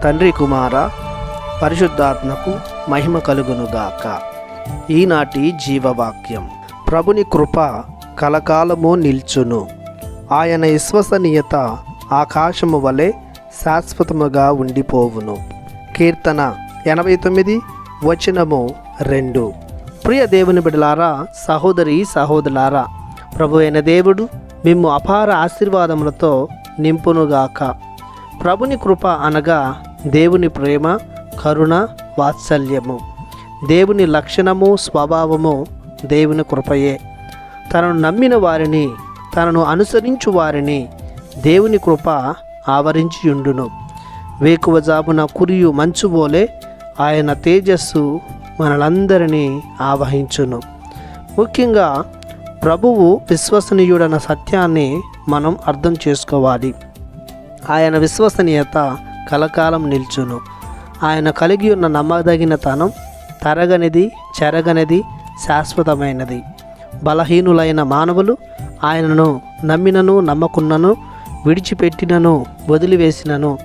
తండ్రి కుమార పరిశుద్ధాత్మకు మహిమ కలుగునుగాక. ఈనాటి జీవవాక్యం. ప్రభుని కృప కలకాలము నిల్చును. ఆయన విశ్వసనీయత ఆకాశము వలె శాశ్వతముగా ఉండిపోవును. కీర్తన 89:2. ప్రియ దేవుని బిడ్డలారా, సహోదరి సహోదరులారా, ప్రభు అయిన దేవుడు మిమ్ము అపార ఆశీర్వాదములతో నింపునుగాక. ప్రభుని కృప అనగా దేవుని ప్రేమ, కరుణ, వాత్సల్యము. దేవుని లక్షణము, స్వభావము దేవుని కృపయే. తనను నమ్మిన వారిని, తనను అనుసరించు వారిని దేవుని కృప ఆవరించియుండును. వేకువజామున కురియు మంచుబోలే ఆయన తేజస్సు మనలందరినీ ఆవహించును. ముఖ్యంగా ప్రభువు విశ్వసనీయుడన్న సత్యాన్ని మనం అర్థం చేసుకోవాలి. ఆయన విశ్వసనీయత కలకాలం నిల్చును. ఆయన కలిగి ఉన్న నమ్మదగినతనం తరగనిది, చెరగనిది, శాశ్వతమైనది. బలహీనులైన మానవులు ఆయనను నమ్మినను, నమ్మకున్నను, విడిచిపెట్టినను, వదిలివేసినను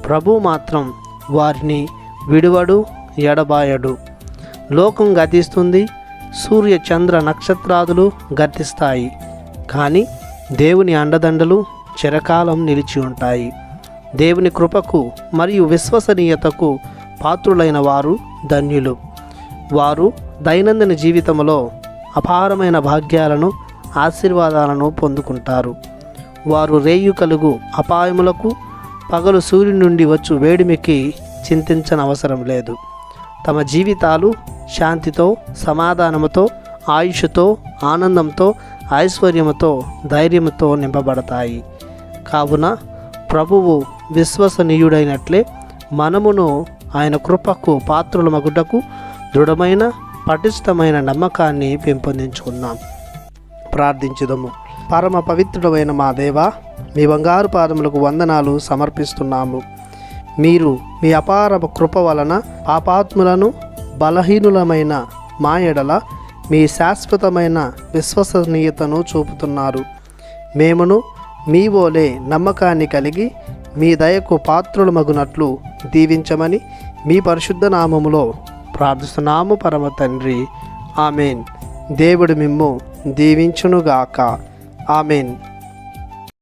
ప్రభువు మాత్రం వారిని విడువడు, ఎడబాయడు. లోకం గతిస్తుంది, సూర్య చంద్ర నక్షత్రాదులు గతిస్తాయి, కానీ దేవుని అండదండలు చిరకాలం నిలిచి ఉంటాయి. దేవుని కృపకు మరియు విశ్వసనీయతకు పాత్రులైన వారు ధన్యులు. వారు దైనందిన జీవితంలో అపారమైన భాగ్యాలను, ఆశీర్వాదాలను పొందుకుంటారు. వారు రేయు కలుగు అపాయములకు, పగలు సూర్యుని నుండి వచ్చు వేడిమికి చింతించనవసరం లేదు. తమ జీవితాలు శాంతితో, సమాధానముతో, ఆయుష్తో, ఆనందంతో, ఐశ్వర్యముతో, ధైర్యముతో నింపబడతాయి. కావున ప్రభువు విశ్వసనీయుడైనట్లే మనమును ఆయన కృపకు పాత్రులమగుటకు దృఢమైన, పటిష్టమైన నమ్మకాన్ని పెంపొందించుకుందాం. ప్రార్థించుదము. పరమ పవిత్రుడమైన మా దేవా, మీ బంగారు పాదములకు వందనాలు సమర్పిస్తున్నాము. మీరు మీ అపార కృప వలన పాపాత్ములను, బలహీనులమైన మా ఎడల మీ శాశ్వతమైన విశ్వసనీయతను చూపుతున్నారు. మేమును మీ వోలే నమ్మకాన్ని కలిగి మీ దయకు పాత్రులమగునట్లు దీవించమని మీ పరిశుద్ధ నామములో ప్రార్థిస్తున్నాము పరమ తండ్రి. ఆమెన్. దేవుడు మిమ్ము దీవించునుగాక. ఆమెన్.